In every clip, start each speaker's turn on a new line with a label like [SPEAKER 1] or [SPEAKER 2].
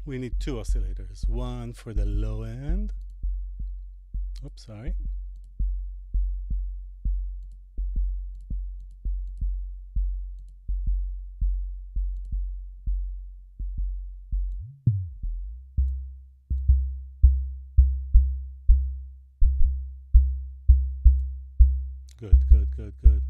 [SPEAKER 1] we need two oscillators. One for the low end. Oops, sorry. Good, good, good, good.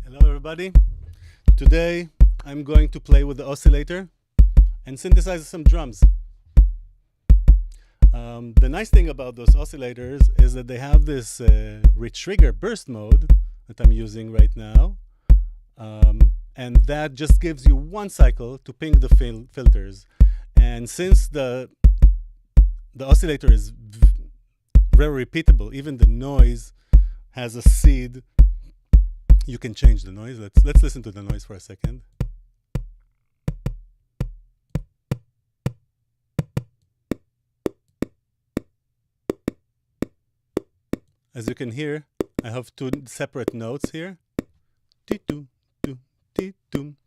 [SPEAKER 1] Hello everybody. Today I'm going to play with the oscillator and synthesize some drums. The nice thing about those oscillators is that they have this retrigger burst mode that I'm using right now, and that just gives you one cycle to ping the filters. And since the oscillator is very repeatable, even the noise has a seed. You can change the noise. Let's listen to the noise for a second. As you can hear, I have two separate notes here. Ti-tum, tum, ti-tum.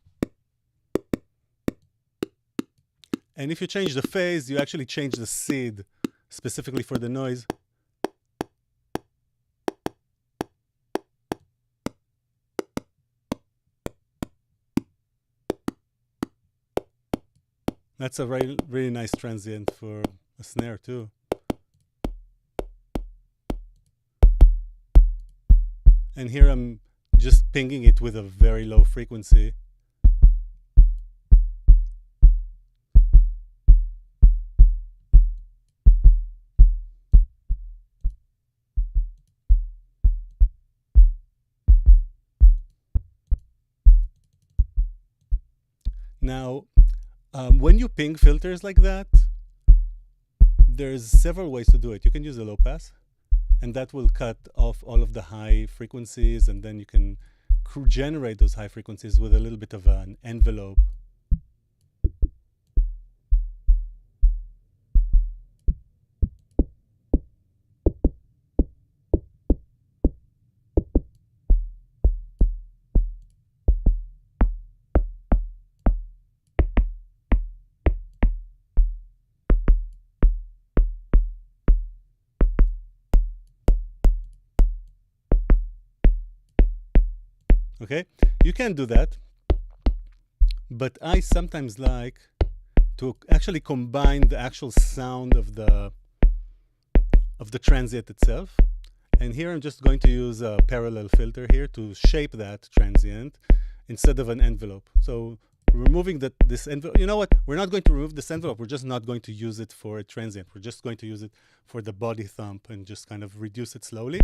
[SPEAKER 1] And if you change the phase, you actually change the seed specifically for the noise. That's a really nice transient for a snare too. And here I'm just pinging it with a very low frequency. Now, when you ping filters like that, there's several ways to do it. You can use a low pass, and that will cut off all of the high frequencies, and then you can generate those high frequencies with a little bit of an envelope. Okay, you can do that, but I sometimes like to actually combine the actual sound of the transient itself. And here I'm just going to use a parallel filter here to shape that transient instead of an envelope. So removing this envelope, you know what? We're not going to remove this envelope. We're just not going to use it for a transient. We're just going to use it for the body thump and just kind of reduce it slowly.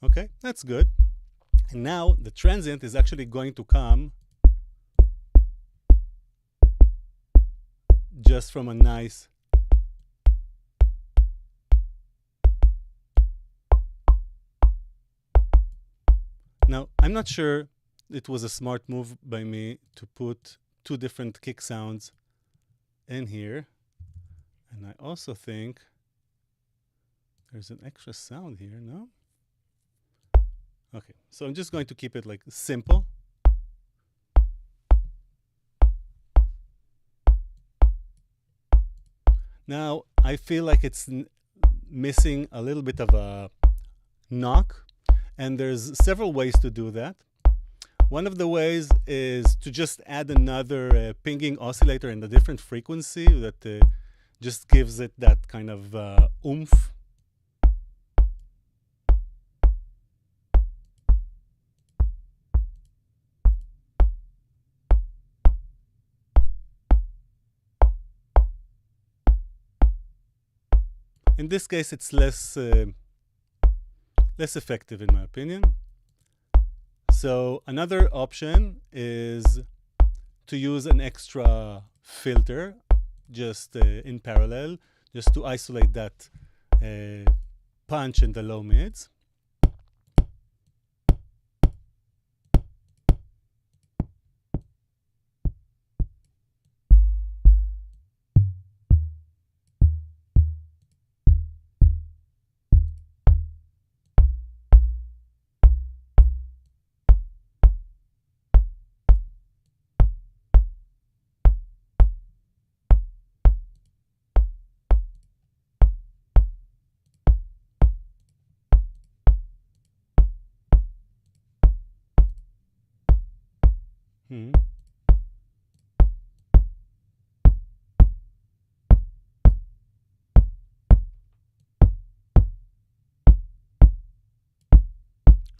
[SPEAKER 1] Okay, that's good. And now the transient is actually going to come just from a nice Now, I'm not sure it was a smart move by me to put two different kick sounds in here. And I also think there's an extra sound here, no? Okay, so I'm just going to keep it like simple. Now, I feel like it's missing a little bit of a knock, and there's several ways to do that. One of the ways is to just add another pinging oscillator in a different frequency that just gives it that kind of oomph In this case, it's less effective in my opinion. So another option is to use an extra filter just in parallel, just to isolate that punch in the low mids.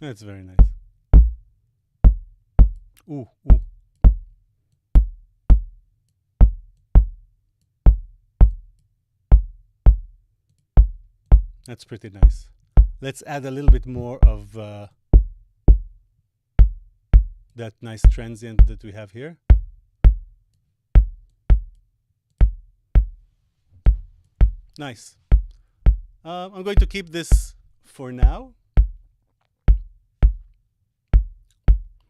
[SPEAKER 1] That's very nice. Ooh, ooh. That's pretty nice. Let's add a little bit more of that nice transient that we have here. Nice. I'm going to keep this for now.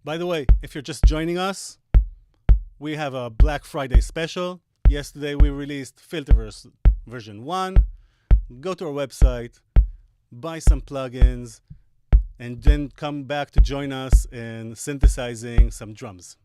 [SPEAKER 1] By the way, if you're just joining us, we have a Black Friday special. Yesterday we released Filterverse version 1. Go to our website, buy some plugins, and then come back to join us in synthesizing some drums.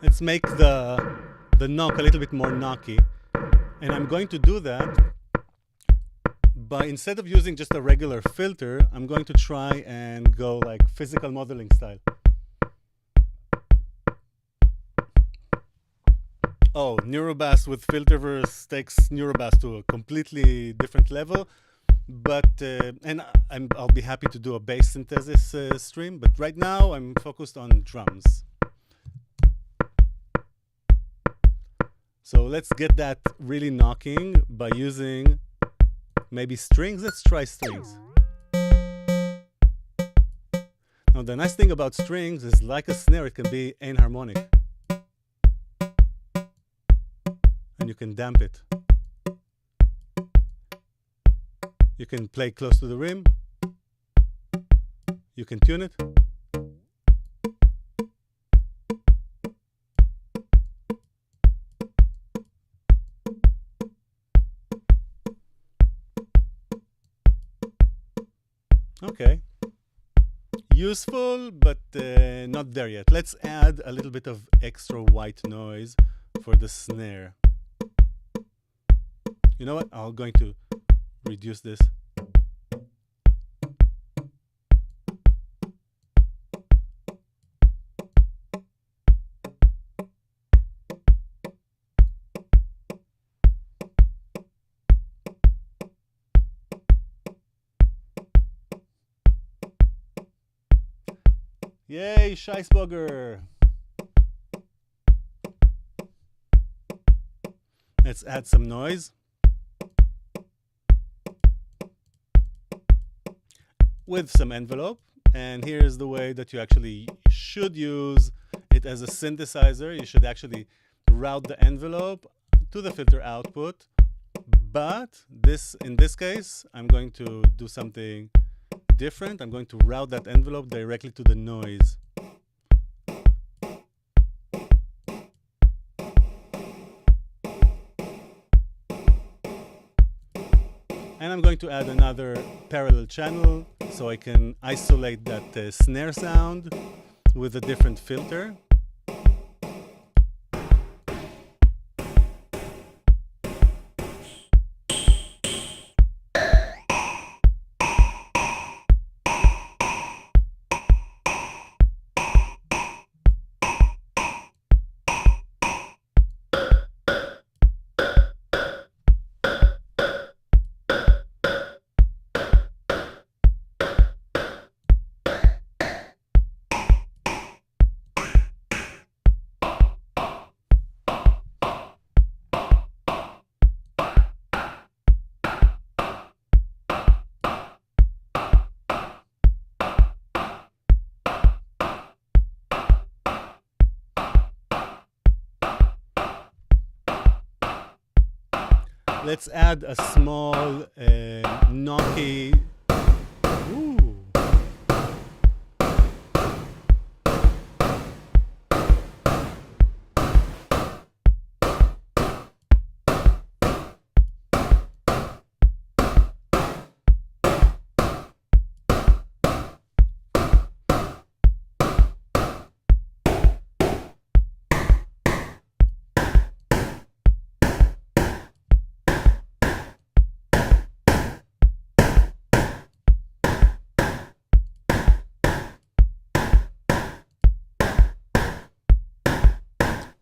[SPEAKER 1] Let's make the knock a little bit more knocky. And I'm going to do that by, instead of using just a regular filter, I'm going to try and go like physical modeling style. Oh, Neurobass with Filterverse takes Neurobass to a completely different level. But, and I'll be happy to do a bass synthesis stream, but right now I'm focused on drums. So let's get that really knocking by using maybe strings. Let's try strings. Now the nice thing about strings is, like a snare, it can be anharmonic. And you can damp it. You can play close to the rim. You can tune it. Okay. Useful, but not there yet. Let's add a little bit of extra white noise for the snare. You know what? I'm going to reduce this. Yay, Scheissburger! Let's add some noise. With some envelope. And here's the way that you actually should use it as a synthesizer. You should actually route the envelope to the filter output But in this case, I'm going to do something different. I'm going to route that envelope directly to the noise. And I'm going to add another parallel channel so I can isolate that snare sound with a different filter. Let's add a small knocky. Ooh.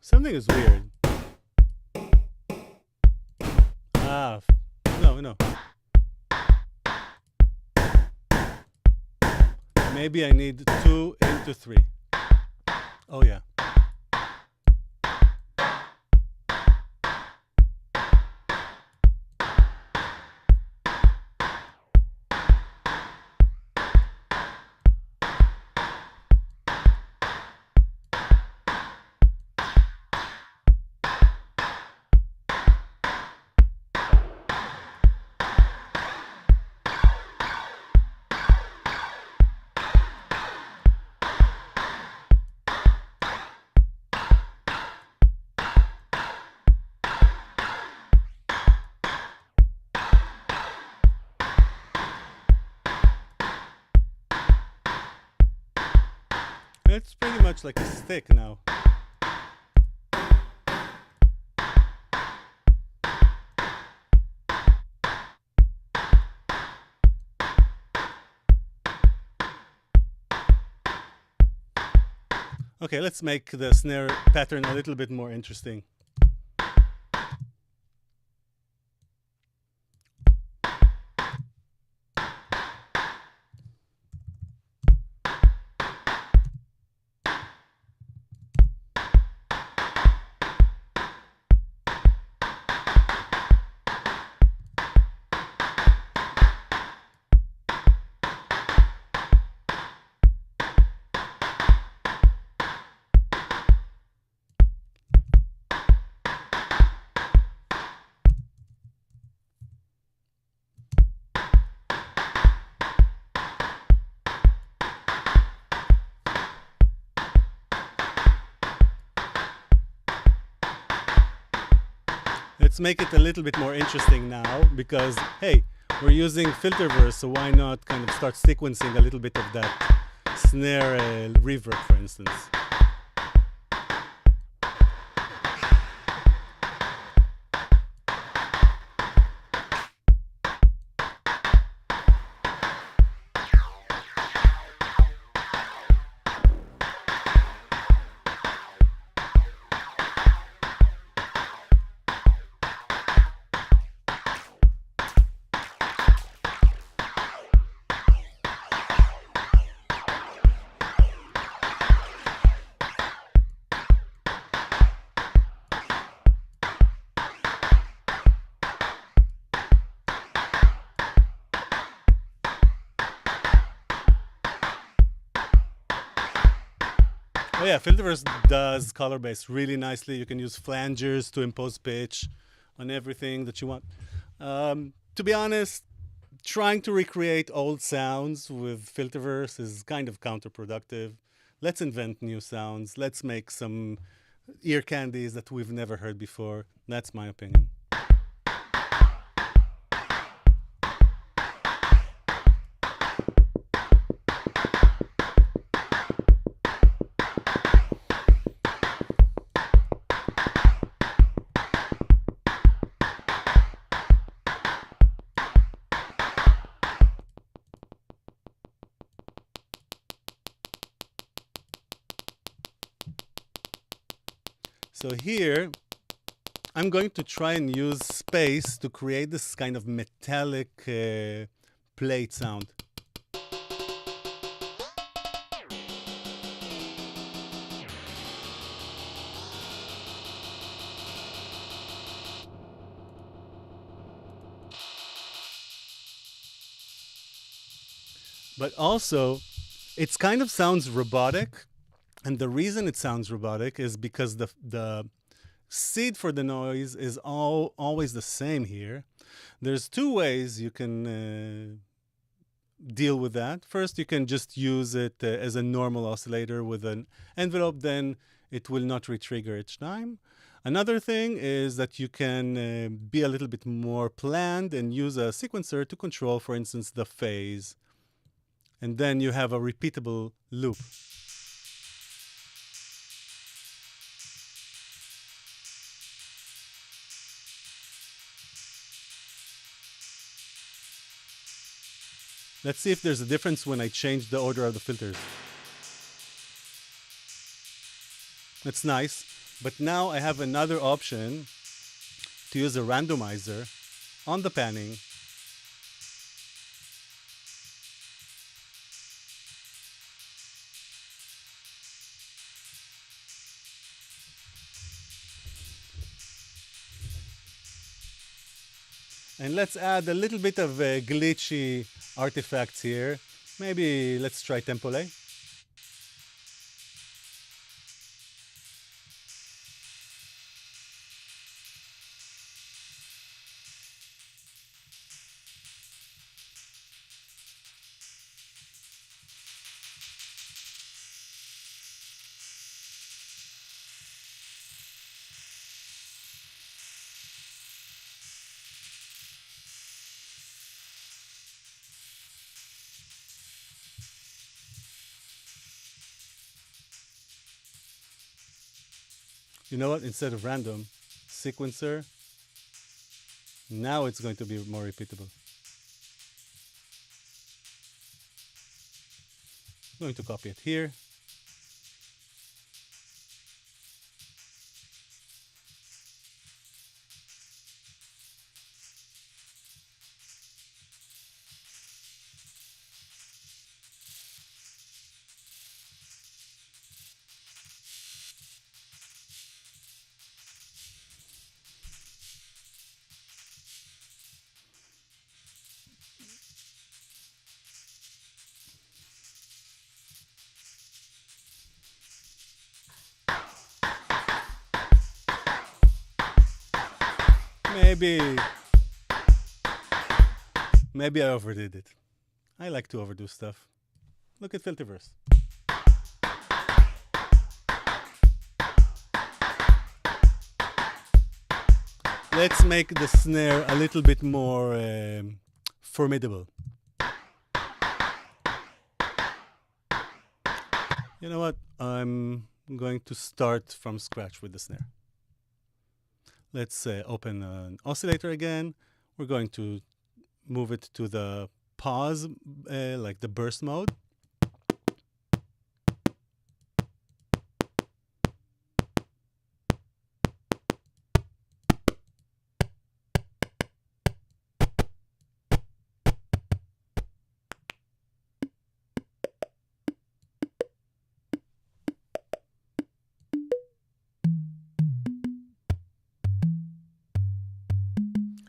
[SPEAKER 1] Something is weird. Ah, no. Maybe I need 2 into 3. Oh yeah. It's pretty much like a stick now. Okay, let's make the snare pattern a little bit more interesting. Let's make it a little bit more interesting now because, hey, we're using Filterverse, so why not kind of start sequencing a little bit of that snare reverb, for instance. Oh yeah, Filterverse does color base really nicely. You can use flangers to impose pitch on everything that you want. To be honest, trying to recreate old sounds with Filterverse is kind of counterproductive. Let's invent new sounds. Let's make some ear candies that we've never heard before. That's my opinion. So here, I'm going to try and use space to create this kind of metallic plate sound. But also, it kind of sounds robotic. And the reason it sounds robotic is because the seed for the noise is always the same here. There's two ways you can deal with that. First, you can just use it as a normal oscillator with an envelope, then it will not retrigger each time. Another thing is that you can be a little bit more planned and use a sequencer to control, for instance, the phase. And then you have a repeatable loop. Let's see if there's a difference when I change the order of the filters. That's nice. But now I have another option to use a randomizer on the panning. And let's add a little bit of glitchy artifacts here. Maybe let's try tempo-lay. You know what? Instead of random, sequencer. Now it's going to be more repeatable. I'm going to copy it here. Maybe I overdid it. I like to overdo stuff. Look at Filterverse. Let's make the snare a little bit more formidable. You know what? I'm going to start from scratch with the snare. Let's open an oscillator again. We're going to move it to the pause, like the burst mode.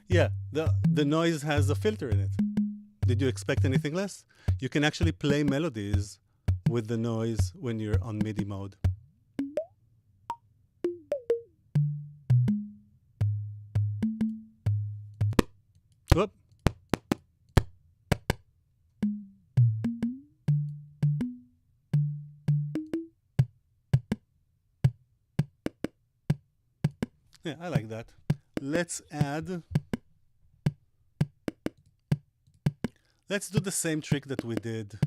[SPEAKER 1] Yeah, the noise has a filter in it. Did you expect anything less? You can actually play melodies with the noise when you're on MIDI mode. Yeah, I like that. Let's do the same trick that we did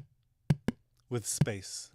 [SPEAKER 1] with space.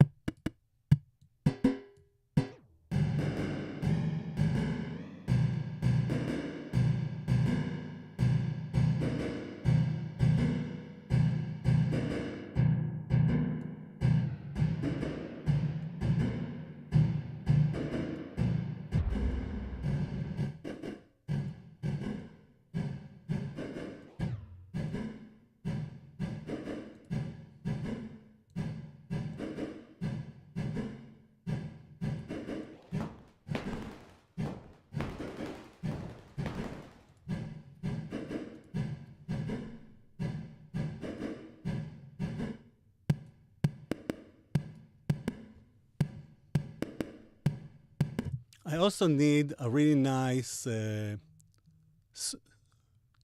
[SPEAKER 1] I also need a really nice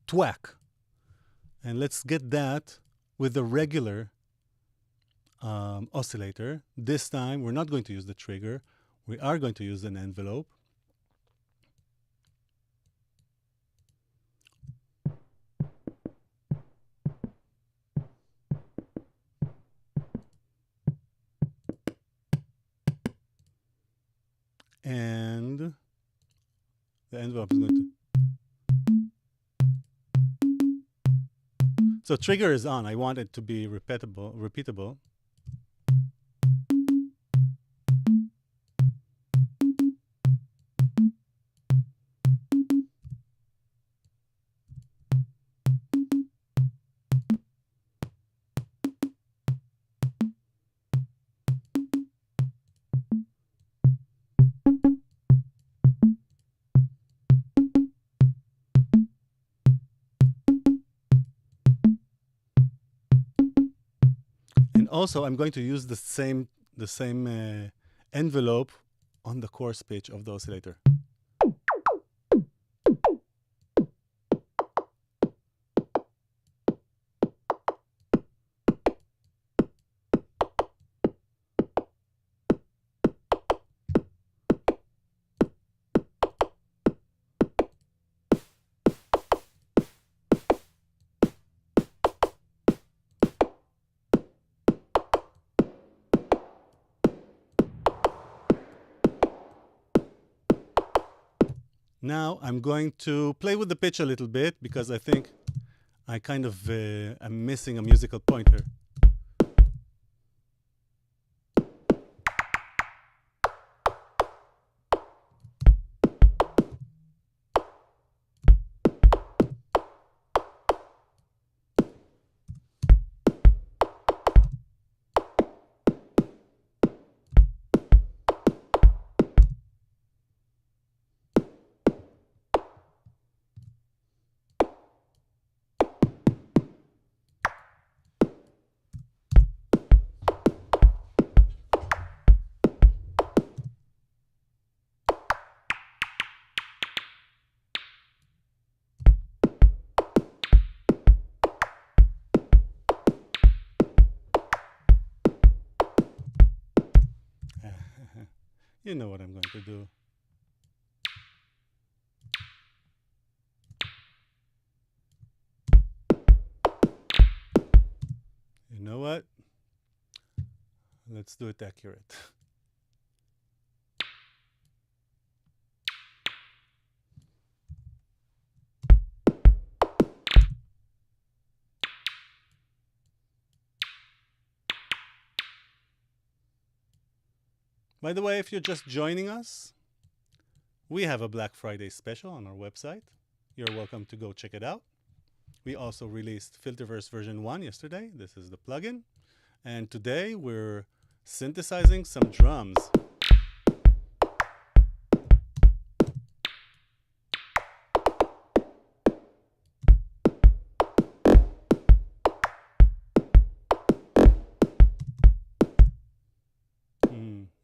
[SPEAKER 1] thwack. And let's get that with the regular oscillator. This time, we're not going to use the trigger. We are going to use an envelope. And the envelope is going to... So trigger is on. I want it to be repeatable. And also, I'm going to use the same envelope on the coarse pitch of the oscillator. Now I'm going to play with the pitch a little bit because I think I kind of am missing a musical pointer. You know what I'm going to do. You know what? Let's do it accurate. By the way, if you're just joining us, we have a Black Friday special on our website. You're welcome to go check it out. We also released Filterverse version 1 yesterday. This is the plugin. And today we're synthesizing some drums.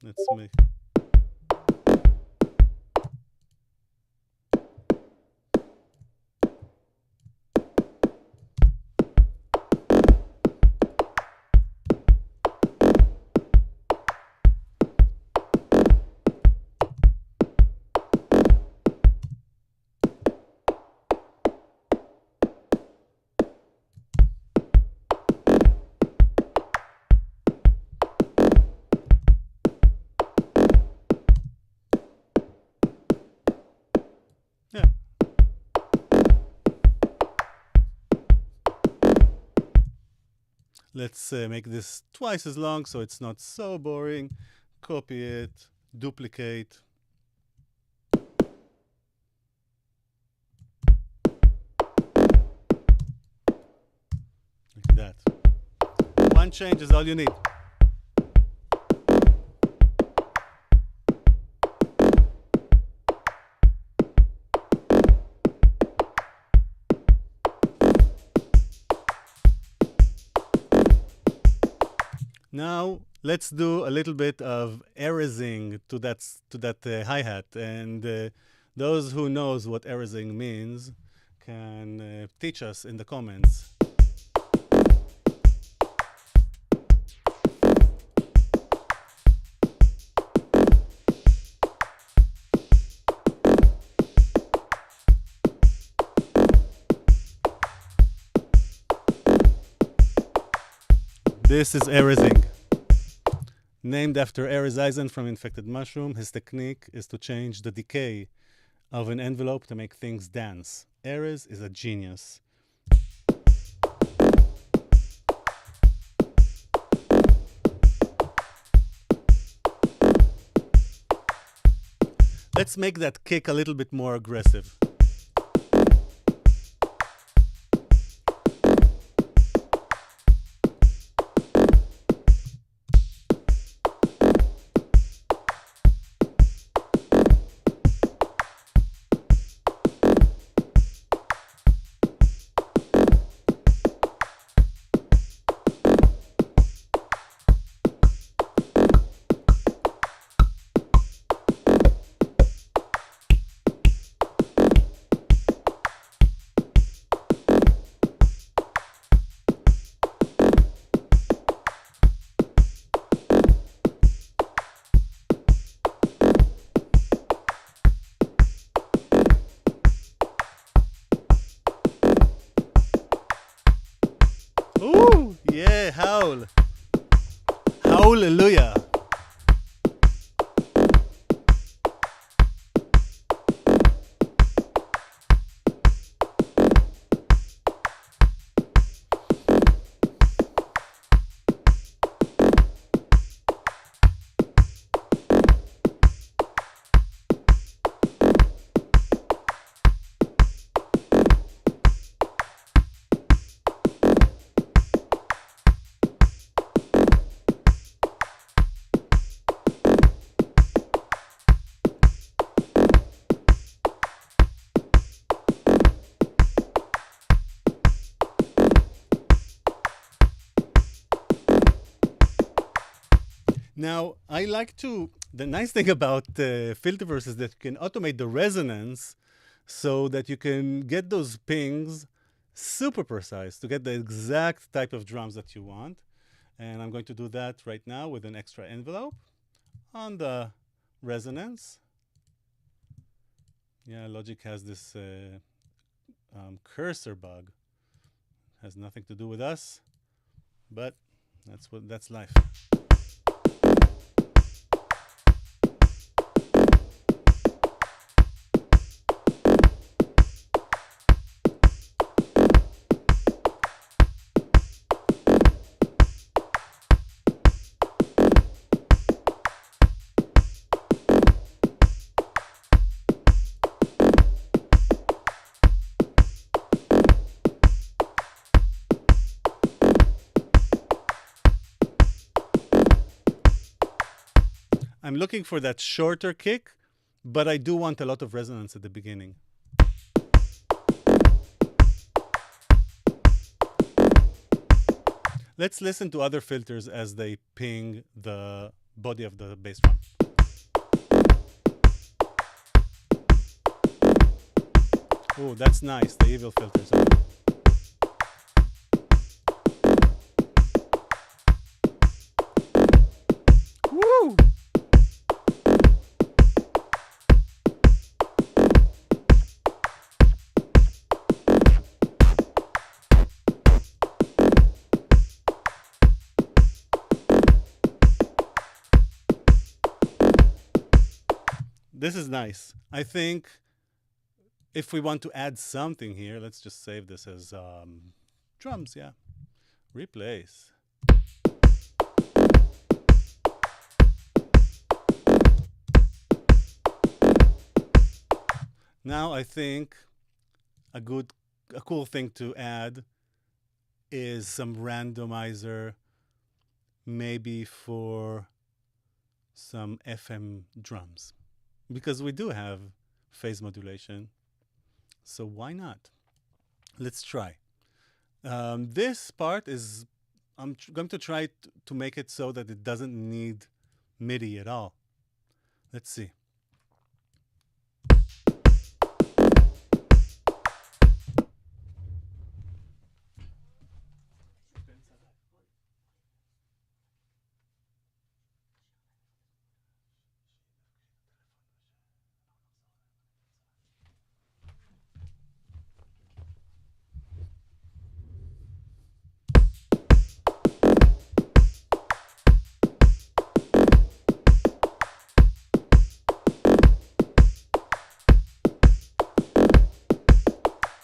[SPEAKER 1] Let's make... Let's make this twice as long so it's not so boring. Copy it, duplicate. Like that. One change is all you need. Now let's do a little bit of erasing to that hi-hat, and those who knows what erasing means can teach us in the comments. This is erasing. Named after Assaf from Infected Mushroom, his technique is to change the decay of an envelope to make things dance. Erez is a genius. Let's make that kick a little bit more aggressive. Ooh, yeah, howl. Hallelujah. Now, I like to, the nice thing about Filterverse is that you can automate the resonance so that you can get those pings super precise to get the exact type of drums that you want. And I'm going to do that right now with an extra envelope on the resonance. Yeah, Logic has this cursor bug. Has nothing to do with us, but that's life. I'm looking for that shorter kick, but I do want a lot of resonance at the beginning. Let's listen to other filters as they ping the body of the bass drum. Oh, that's nice, the evil filters. Woo! This is nice. I think if we want to add something here, let's just save this as drums, yeah. Replace. Now I think a cool thing to add is some randomizer, maybe for some FM drums, because we do have phase modulation. So why not? Let's try. This part is, I'm going to try to make it so that it doesn't need MIDI at all. Let's see.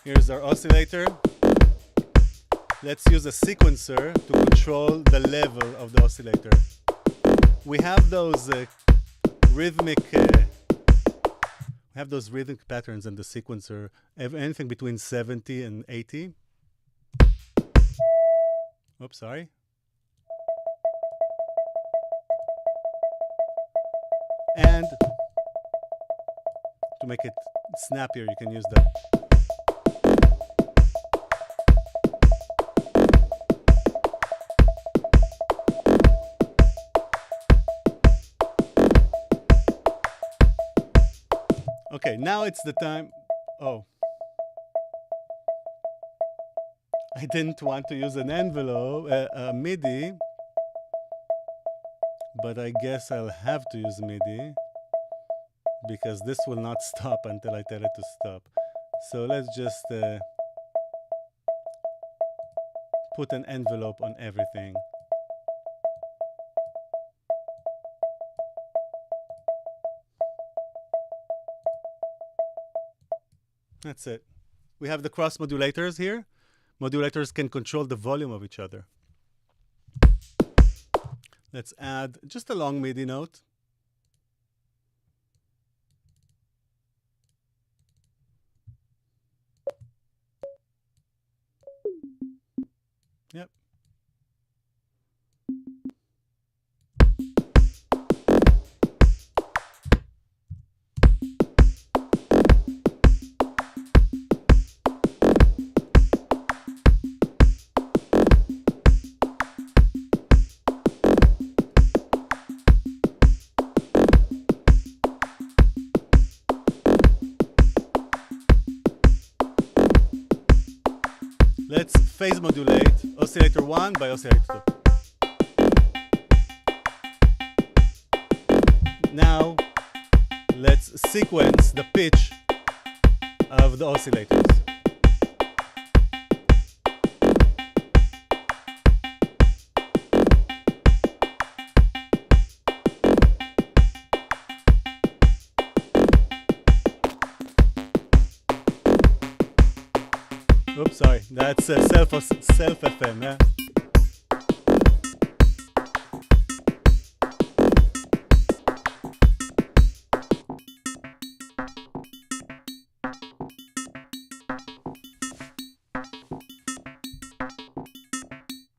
[SPEAKER 1] Here's our oscillator. Let's use a sequencer to control the level of the oscillator. We have those rhythmic patterns in the sequencer, anything between 70 and 80. Oops, sorry. And to make it snappier, you can use the Okay, now it's the time. Oh. I didn't want to use an envelope, a MIDI, but I guess I'll have to use MIDI because this will not stop until I tell it to stop. So let's just put an envelope on everything. That's it. We have the cross modulators here. Modulators can control the volume of each other. Let's add just a long MIDI note. Yep. Let's phase modulate oscillator 1 by oscillator 2. Now, let's sequence the pitch of the oscillators. Oops, sorry, that's self FM, yeah?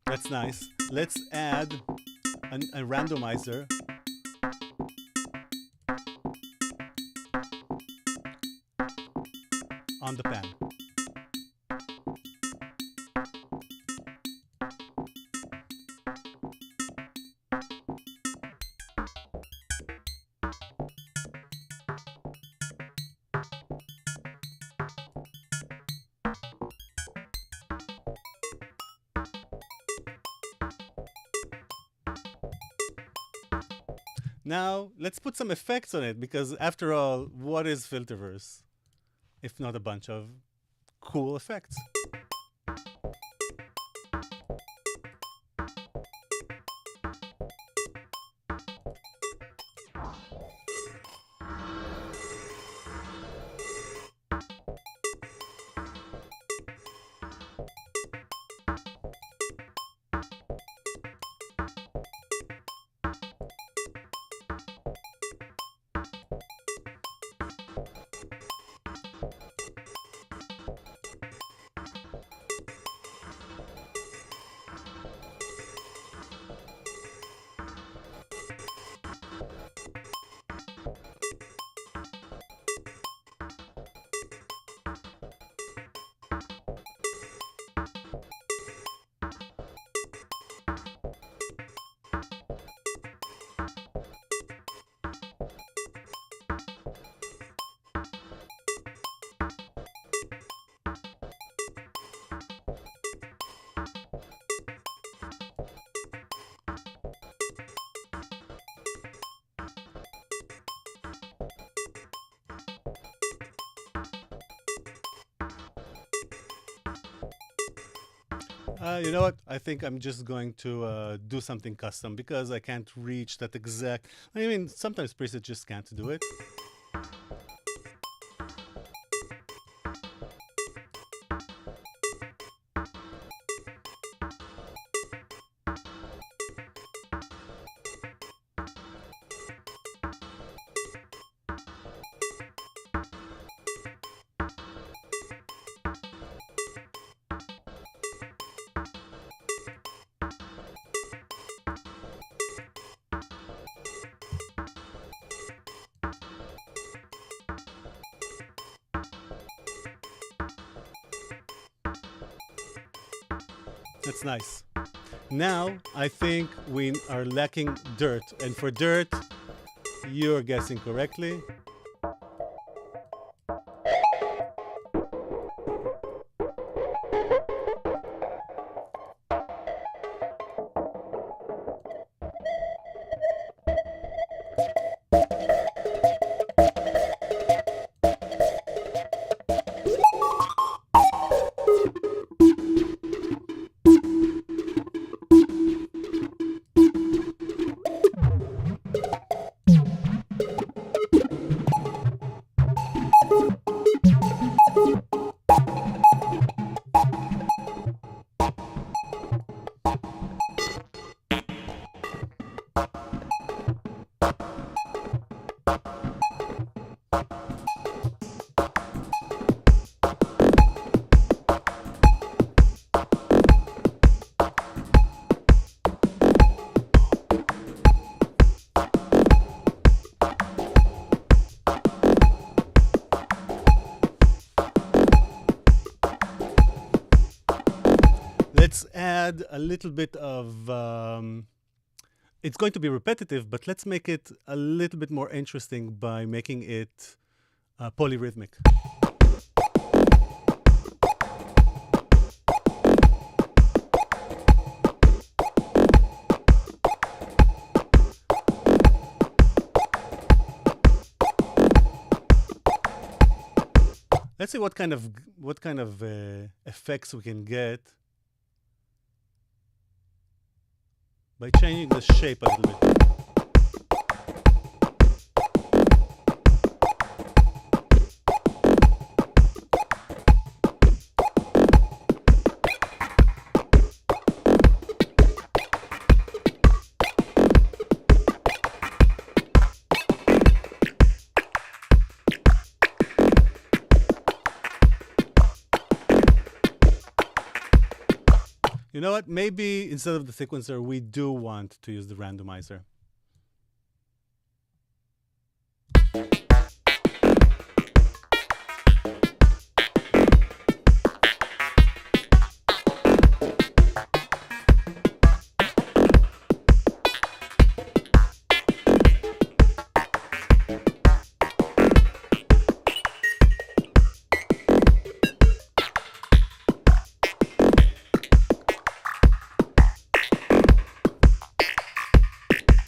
[SPEAKER 1] That's nice. Let's add a randomizer. On the pan. Now, let's put some effects on it, because after all, what is Filterverse if not a bunch of cool effects? You know what? I think I'm just going to do something custom because I can't reach that exact. I mean, sometimes presets just can't do it. That's nice. Now, I think we are lacking dirt. And for dirt, you're guessing correctly. Let's add a little bit of. It's going to be repetitive, but let's make it a little bit more interesting by making it polyrhythmic. Let's see what kind of effects we can get by changing the shape a little bit. You know what? Maybe instead of the sequencer, we do want to use the randomizer.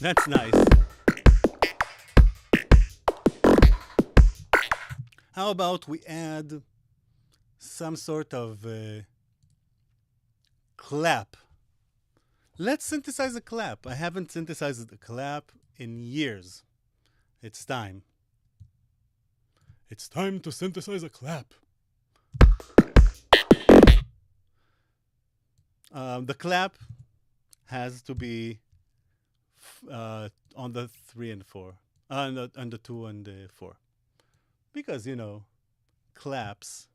[SPEAKER 1] That's nice. How about we add some sort of clap? Let's synthesize a clap. I haven't synthesized a clap in years. It's time. It's time to synthesize a clap. The clap has to be on the 3 and 4, on the 2 and the 4, because you know, claps.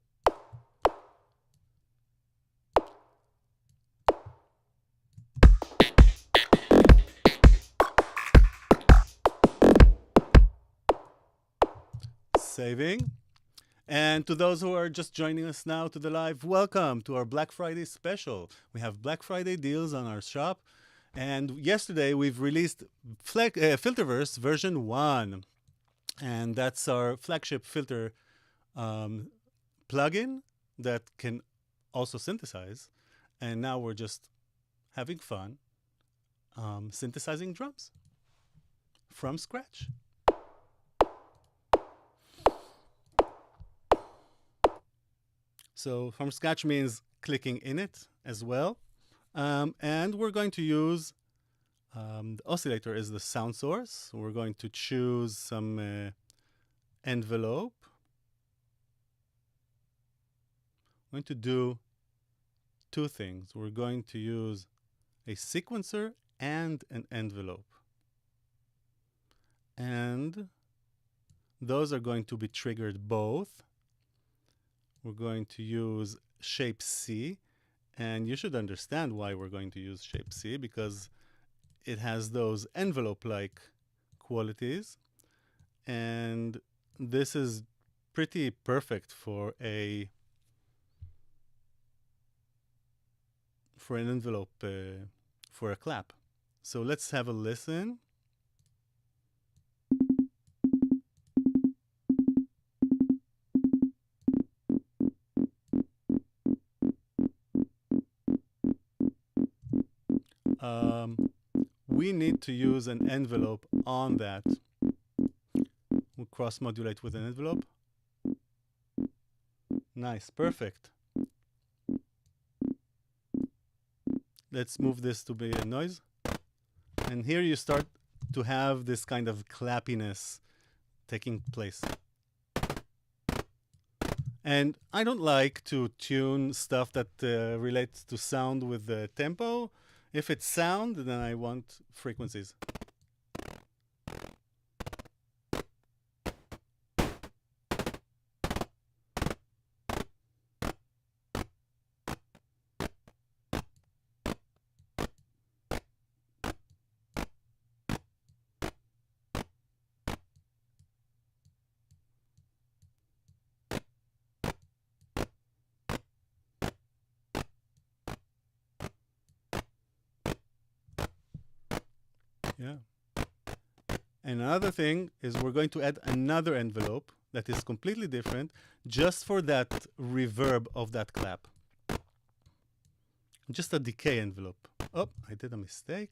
[SPEAKER 1] Saving. And to those who are just joining us now to the live, welcome to our Black Friday special. We have Black Friday deals on our shop. And yesterday we've released Filterverse version 1. And that's our flagship filter plugin that can also synthesize. And now we're just having fun synthesizing drums from scratch. So from scratch means clicking in it as well. And we're going to use the oscillator as the sound source. We're going to choose some envelope. I'm going to do two things. We're going to use a sequencer and an envelope. And those are going to be triggered both. We're going to use shape C, and you should understand why we're going to use shape C, because it has those envelope-like qualities, and this is pretty perfect for an envelope for a clap. So let's have a listen. We need to use an envelope on that. We'll cross-modulate with an envelope. Nice, perfect. Let's move this to be a noise. And here you start to have this kind of clappiness taking place. And I don't like to tune stuff that relates to sound with the tempo. If it's sound, then I want frequencies. Yeah. And another thing is we're going to add another envelope that is completely different just for that reverb of that clap. Just a decay envelope. Oh, I did a mistake.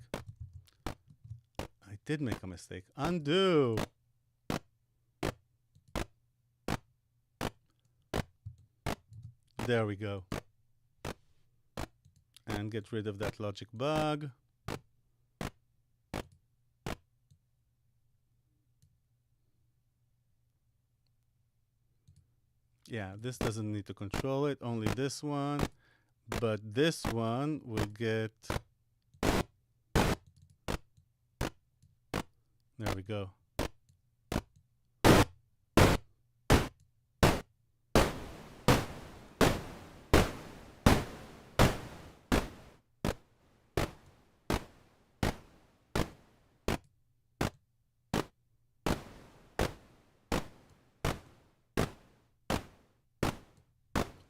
[SPEAKER 1] I did make a mistake. Undo. There we go. And get rid of that logic bug. Yeah, this doesn't need to control it, only this one. But this one will get... There we go.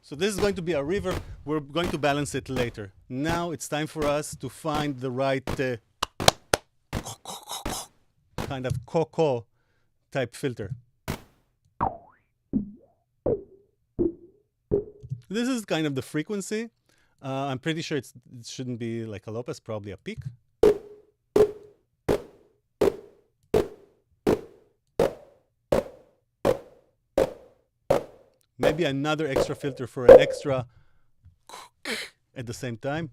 [SPEAKER 1] So this is going to be a reverb. We're going to balance it later. Now it's time for us to find the right kind of coco type filter. This is kind of the frequency. I'm pretty sure it shouldn't be like a low pass, probably a peak. Maybe another extra filter for an extra at the same time.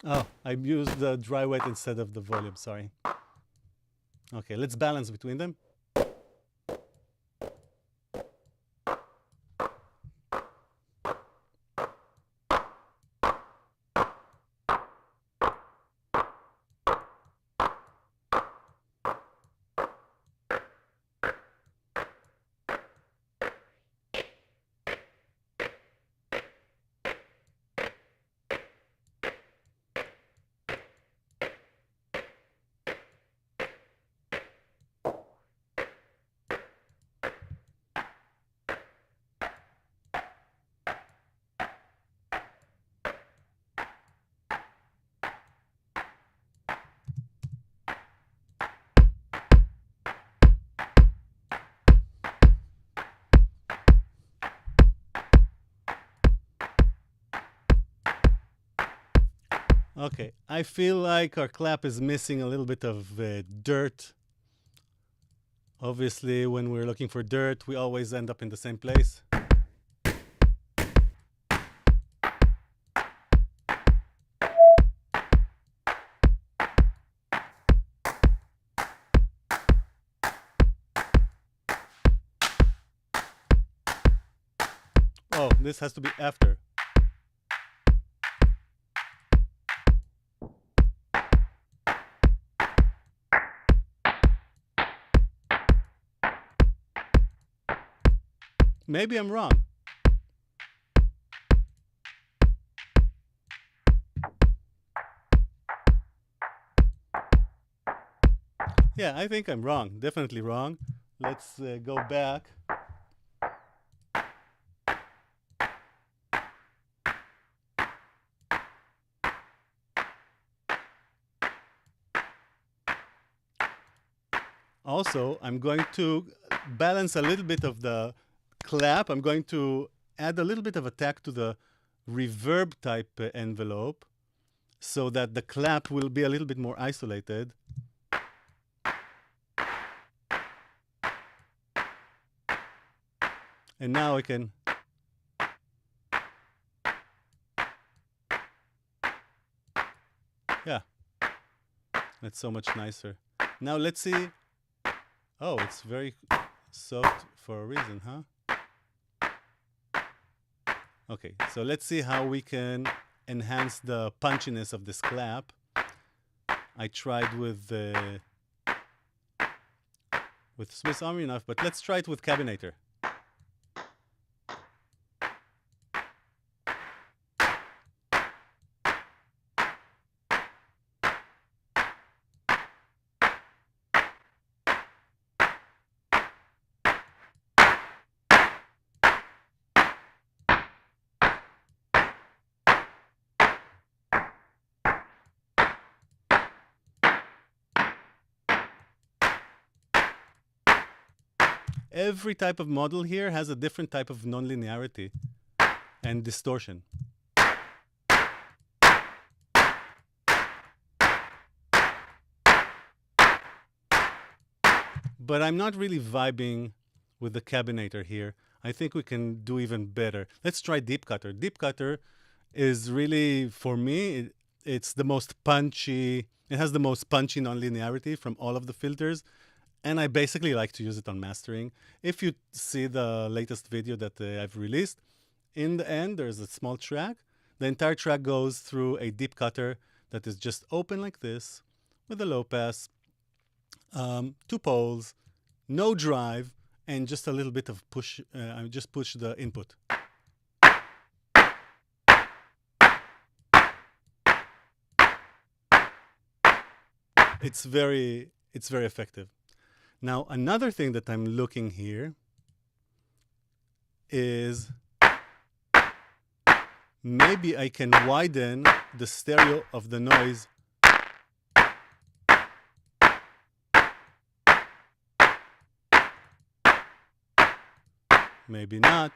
[SPEAKER 1] Oh, I used the dry wet instead of the volume, sorry. Okay, let's balance between them. Okay, I feel like our clap is missing a little bit of dirt. Obviously, when we're looking for dirt, we always end up in the same place. Oh, this has to be after. Maybe I'm wrong. Yeah, I think I'm wrong. Definitely wrong. Let's go back. Also, I'm going to balance a little bit of the clap. I'm going to add a little bit of attack to the reverb type envelope so that the clap will be a little bit more isolated. And now I can yeah, that's so much nicer. Now let's see. Oh, it's very soft for a reason, huh? Okay, so let's see how we can enhance the punchiness of this clap. I tried with Swiss Army knife, but let's try it with Cabinator. Every type of model here has a different type of nonlinearity and distortion. But I'm not really vibing with the Cabinator here. I think we can do even better. Let's try Deep Cutter. Deep Cutter is really, for me, it's the most punchy. It has the most punchy nonlinearity from all of the filters. And I basically like to use it on mastering. If you see the latest video that I've released, in the end, there's a small track. The entire track goes through a deep cutter that is just open like this with a low pass, 2 poles, no drive, and just a little bit of push. I just push the input. It's very effective. Now, another thing that I'm looking here is maybe I can widen the stereo of the noise. Maybe not.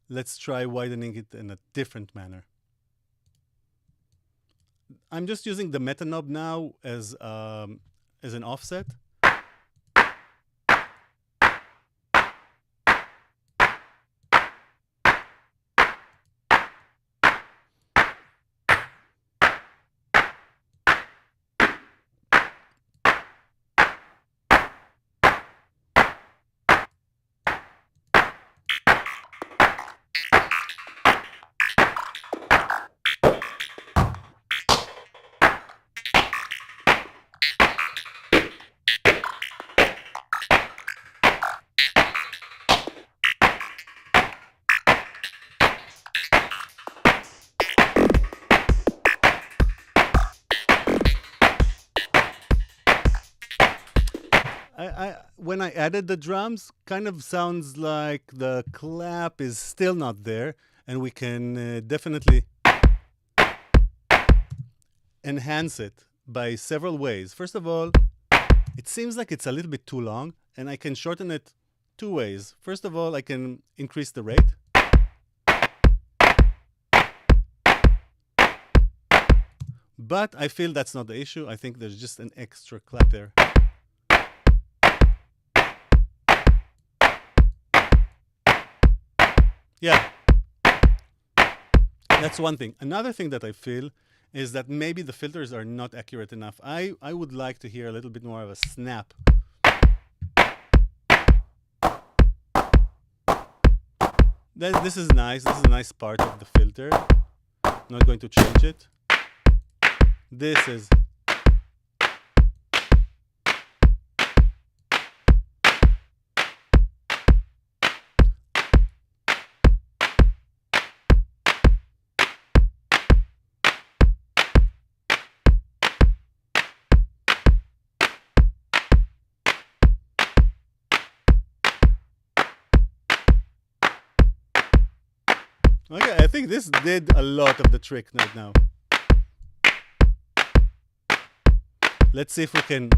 [SPEAKER 1] Let's try widening it in a different manner. I'm just using the meta knob now as an offset. When I added the drums, kind of sounds like the clap is still not there, and we can definitely enhance it by several ways. First of all, it seems like it's a little bit too long, and I can shorten it 2 ways. First of all, I can increase the rate. But I feel that's not the issue. I think there's just an extra clap there. Yeah, that's one thing. Another thing that I feel is that maybe the filters are not accurate enough. I would like to hear a little bit more of a snap. This is nice. This is a nice part of the filter. I'm not going to change it. This is... Okay, I think this did a lot of the trick right now. Let's see if we can...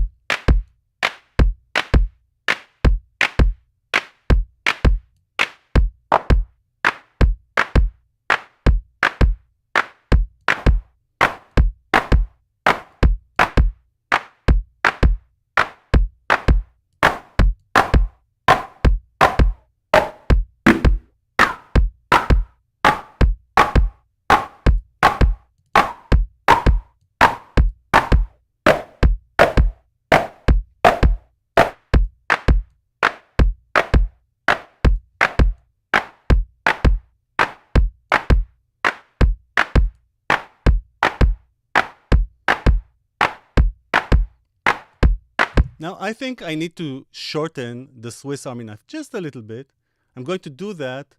[SPEAKER 1] Now, I think I need to shorten the Swiss Army knife just a little bit. I'm going to do that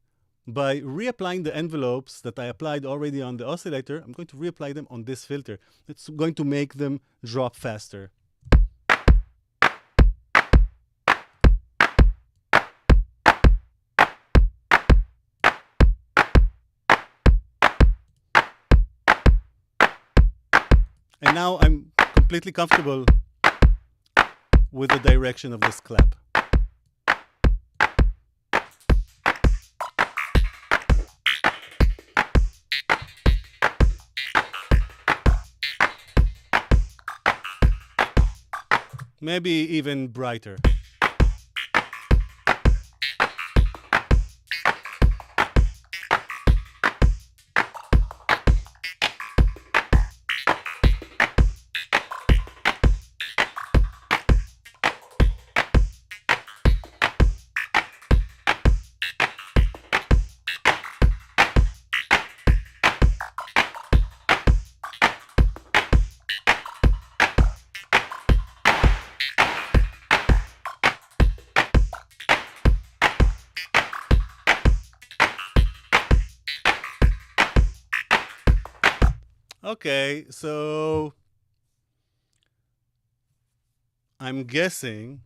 [SPEAKER 1] by reapplying the envelopes that I applied already on the oscillator. I'm going to reapply them on this filter. It's going to make them drop faster. And now I'm completely comfortable with the direction of this clap. Maybe even brighter. Okay, so I'm guessing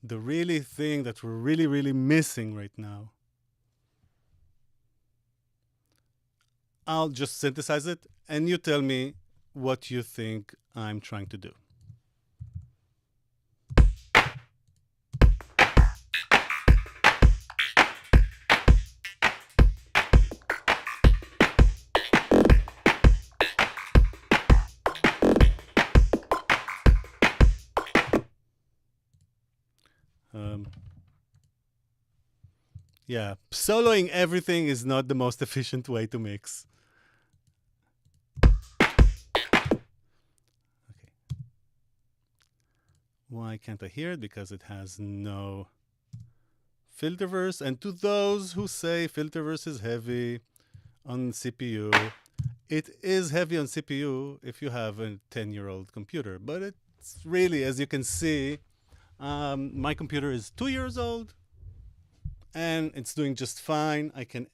[SPEAKER 1] the really thing that we're really missing right now, I'll just synthesize it and you tell me what you think I'm trying to do. Yeah, soloing everything is not the most efficient way to mix. Okay. Why can't I hear it? Because it has no Filterverse. And to those who say Filterverse is heavy on CPU, it is heavy on CPU if you have a 10-year-old computer. But it's really, as you can see, my computer is 2 years old. And it's doing just fine. I can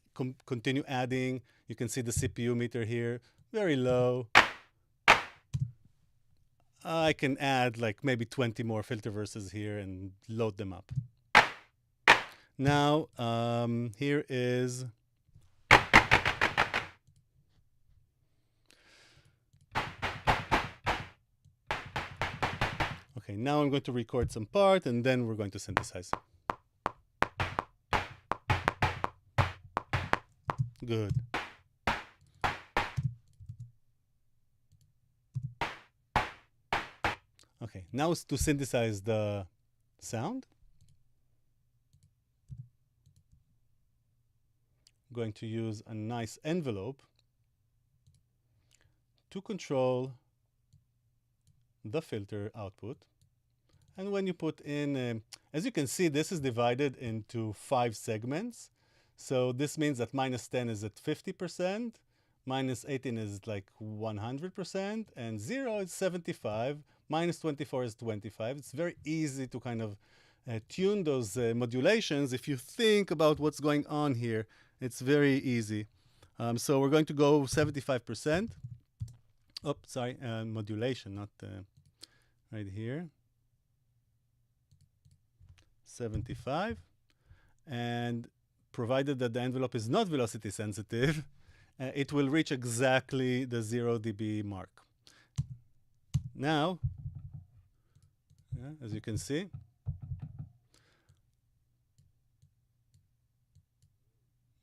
[SPEAKER 1] continue adding. You can see the CPU meter here, very low. I can add like maybe 20 more Filterverses here and load them up. Now, here is... Okay, now I'm going to record some part and then we're going to synthesize. Good. Okay, now it's to synthesize the sound. I'm going to use a nice envelope to control the filter output. And when you put in, as you can see, this is divided into 5 segments. So this means that minus 10 is at 50%, minus 18 is like 100%, and 0 is 75, minus 24 is 25. It's very easy to kind of tune those modulations. If you think about what's going on here, it's very easy. So we're going to go 75%. Oh, sorry, modulation, not right here. 75. And provided that the envelope is not velocity sensitive, it will reach exactly the 0 dB mark. Now, as you can see,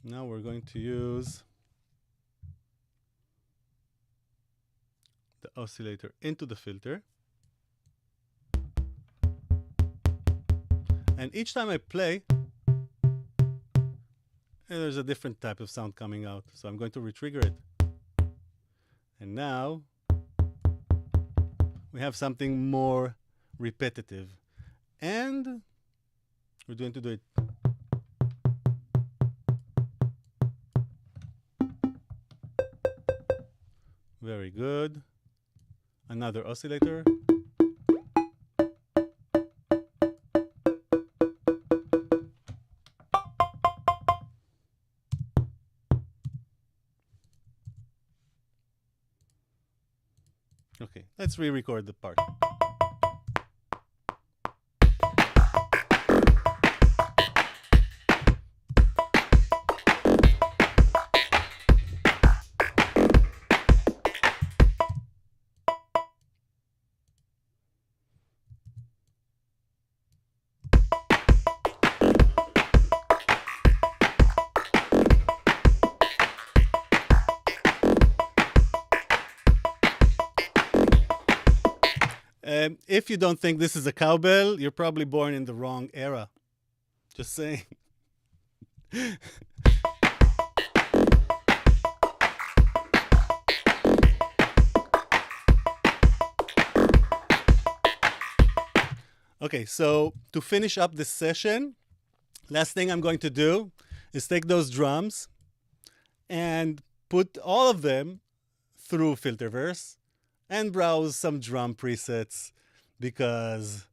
[SPEAKER 1] now we're going to use the oscillator into the filter. And each time I play, there's a different type of sound coming out. So I'm going to retrigger it. And now we have something more repetitive. And we're going to do it. Very good. Another oscillator. Okay, let's re-record the part. If you don't think this is a cowbell, you're probably born in the wrong era. Just saying. Okay, so to finish up this session, last thing I'm going to do is take those drums and put all of them through Filterverse and browse some drum presets, because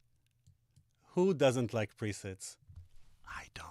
[SPEAKER 1] who doesn't like presets? I don't.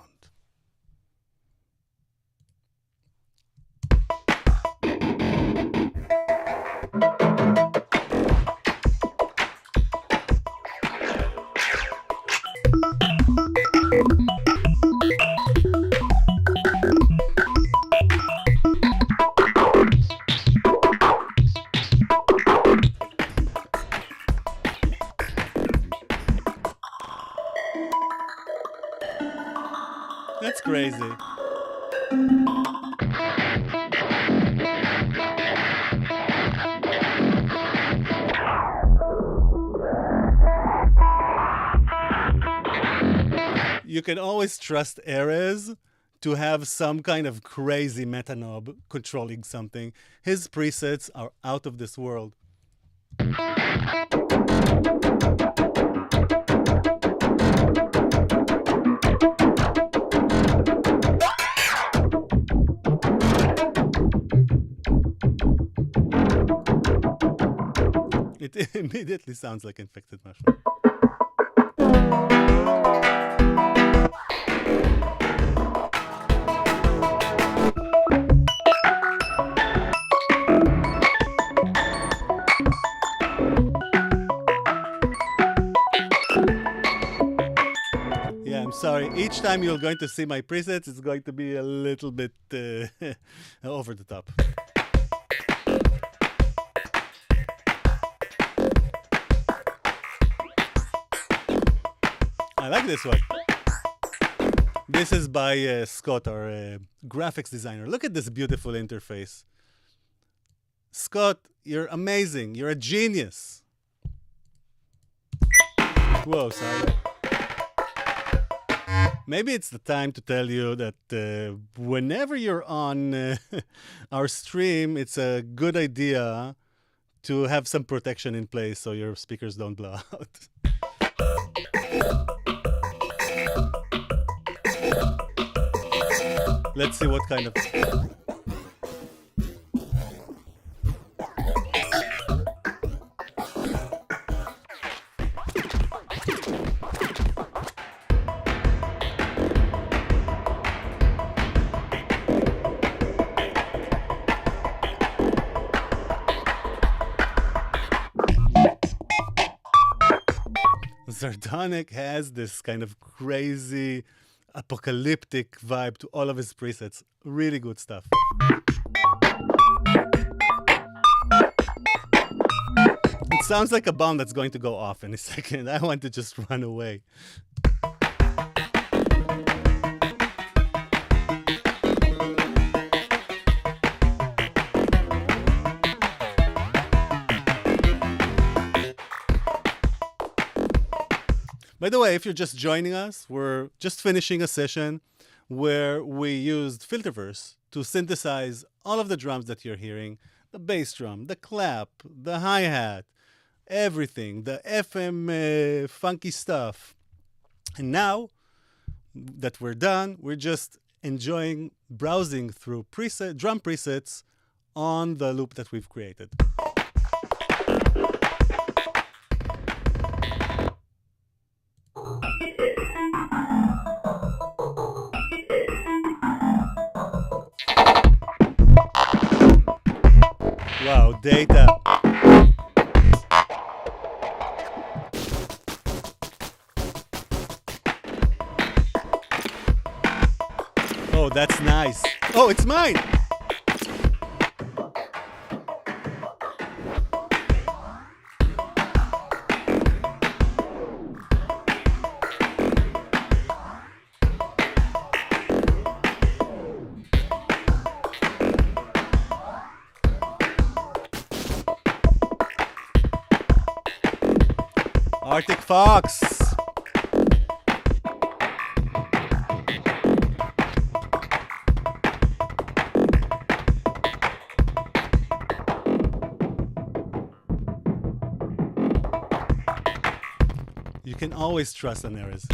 [SPEAKER 1] That's crazy. You can always trust Erez to have some kind of crazy meta knob controlling something. His presets are out of this world. It immediately sounds like infected mushroom. Yeah, I'm sorry. Each time you're going to see my presets, it's going to be a little bit over the top. I like this one. This is by Scott, our graphics designer. Look at this beautiful interface. Scott, you're amazing. You're a genius. Whoa, sorry. Maybe it's the time to tell you that whenever you're on our stream, it's a good idea to have some protection in place so your speakers don't blow out. Let's see what kind of... Sardonic has this kind of crazy apocalyptic vibe to all of his presets. Really good stuff. It sounds like a bomb that's going to go off in a second. I want to just run away. By the way, if you're just joining us, we're just finishing a session where we used Filterverse to synthesize all of the drums that you're hearing, the bass drum, the clap, the hi-hat, everything, the FM funky stuff. And now that we're done, we're just enjoying browsing through drum presets on the loop that we've created. Wow, data. Oh, that's nice. Oh, it's mine. Arctic Fox. You can always trust an Ares.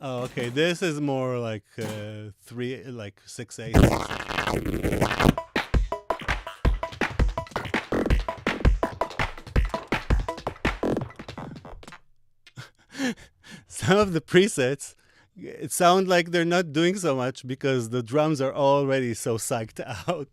[SPEAKER 1] Oh, okay. This is more like 6/8. Some of the presets, it sound like they're not doing so much because the drums are already so psyched out.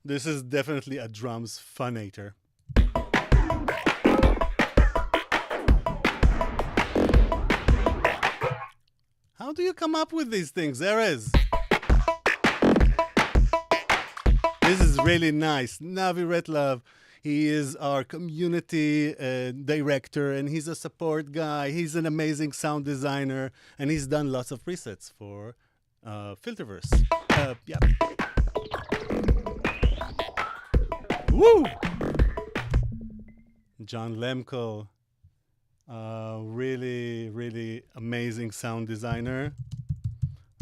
[SPEAKER 1] This is definitely a drums funator. How do you come up with these things, Erez? This is really nice. Navi Retlov, he is our community director, and he's a support guy. He's an amazing sound designer, and he's done lots of presets for Filterverse. Yeah. Woo! John Lemkel, really, really amazing sound designer.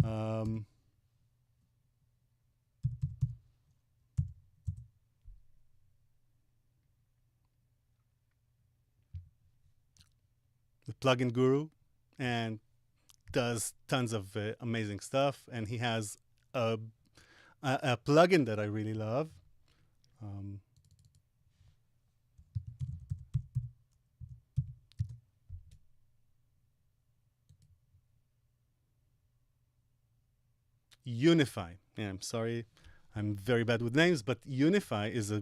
[SPEAKER 1] The plugin guru, and does tons of amazing stuff. And he has a plugin that I really love. Unify. Yeah, I'm sorry, I'm very bad with names, but Unify is a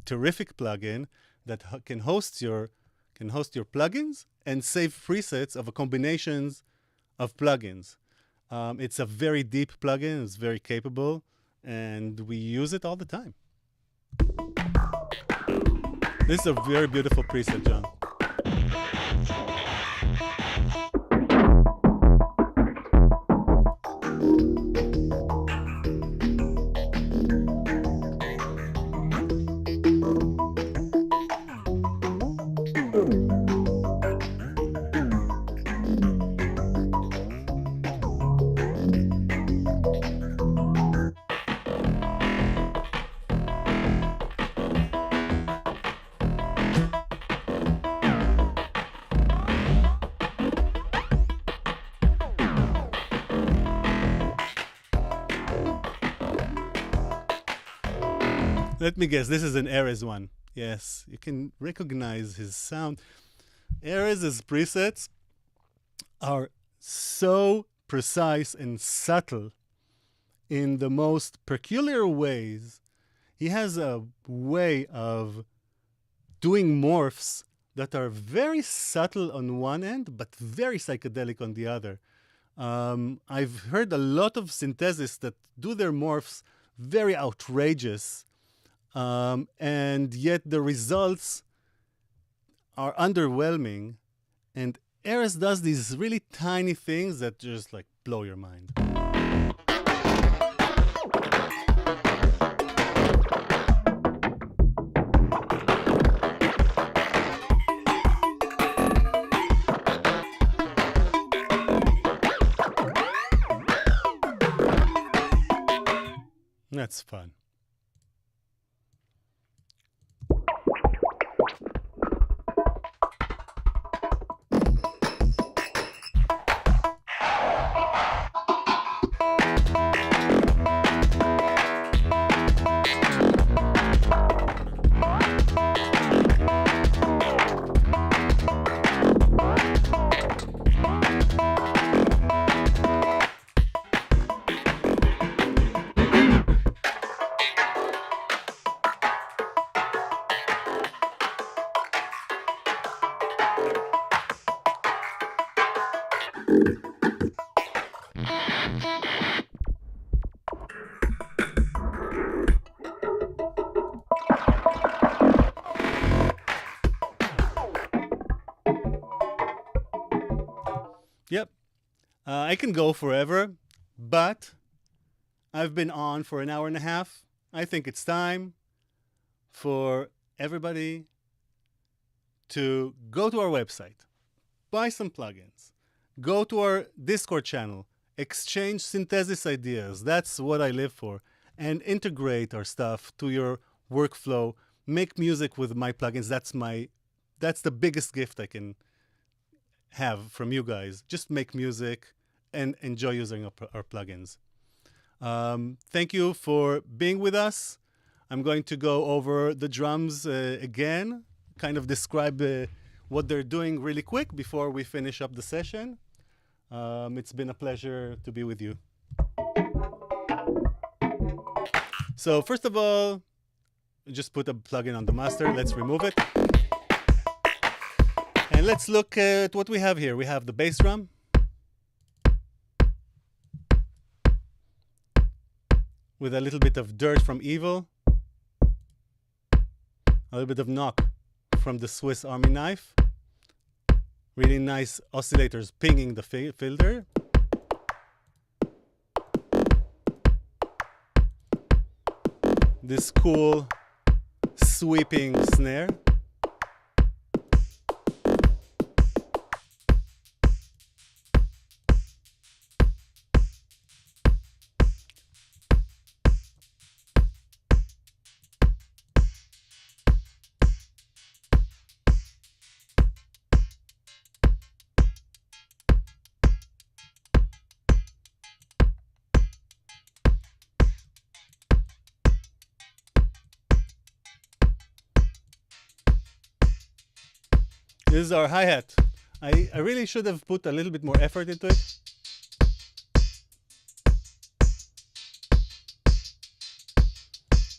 [SPEAKER 1] terrific plugin that can host your plugins and save presets of a combinations of plugins. It's a very deep plugin. It's very capable, and we use it all the time. This is a very beautiful preset, John. Let me guess, this is an Erez one. Yes, you can recognize his sound. Erez's presets are so precise and subtle in the most peculiar ways. He has a way of doing morphs that are very subtle on one end, but very psychedelic on the other. I've heard a lot of synthesists that do their morphs very outrageous, and yet the results are underwhelming. And Erez does these really tiny things that just like blow your mind. That's fun. Yep. I can go forever, but I've been on for an hour and a half. I think it's time for everybody to go to our website, buy some plugins, go to our Discord channel, exchange synthesis ideas. That's what I live for. And integrate our stuff to your workflow. Make music with my plugins. That's the biggest gift I can have from you guys. Just make music and enjoy using our plugins. Thank you for being with us. I'm going to go over the drums again, kind of describe what they're doing really quick before we finish up the session. It's been a pleasure to be with you. So first of all, just put a plugin on the master. Let's remove it. And let's look at what we have here. We have the bass drum. With a little bit of dirt from Evil. A little bit of knock from the Swiss Army knife. Really nice oscillators pinging the filter. This cool sweeping snare. This is our hi-hat. I really should have put a little bit more effort into it.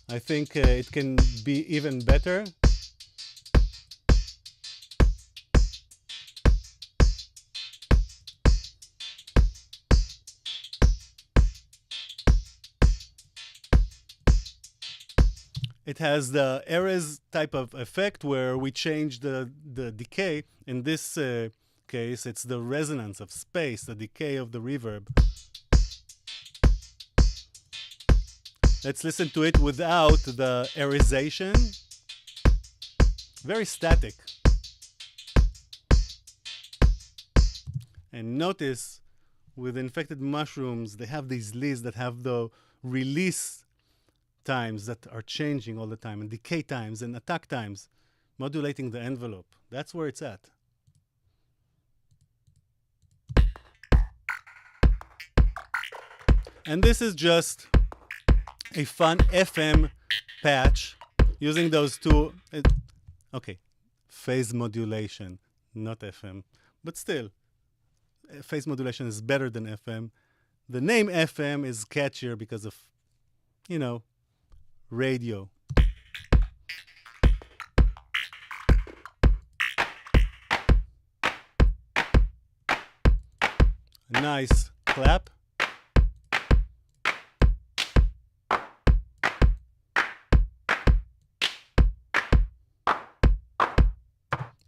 [SPEAKER 1] I think it can be even better. It has the Erez type of effect where we change the decay. In this case, it's the resonance of space, the decay of the reverb. Let's listen to it without the Erezation. Very static. And notice with infected mushrooms, they have these leads that have the release times that are changing all the time, and decay times and attack times, modulating the envelope. That's where it's at. And this is just a fun FM patch using those two. Okay, phase modulation, not FM, but still, phase modulation is better than FM. The name FM is catchier because of, you know, radio. Nice clap.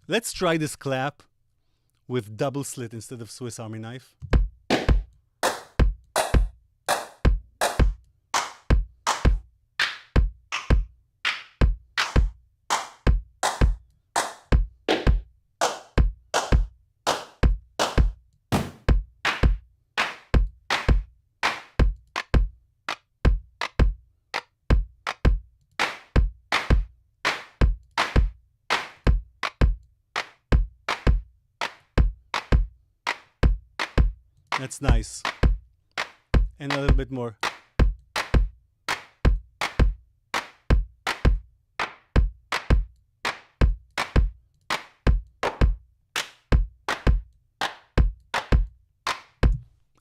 [SPEAKER 1] Let's try this clap with double slit instead of Swiss Army knife. That's nice. And a little bit more.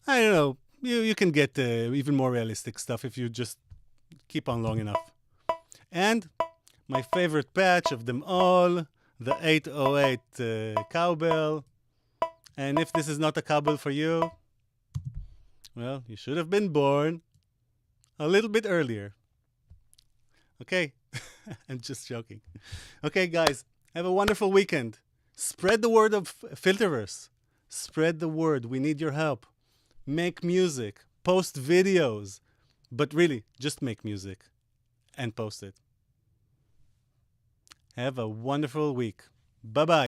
[SPEAKER 1] I don't know. You can get even more realistic stuff if you just keep on long enough. And my favorite patch of them all, the 808 cowbell. And if this is not a cowbell for you, well, you should have been born a little bit earlier. Okay, I'm just joking. Okay, guys, have a wonderful weekend. Spread the word of Filterverse. Spread the word. We need your help. Make music, post videos, but really, just make music and post it. Have a wonderful week. Bye-bye.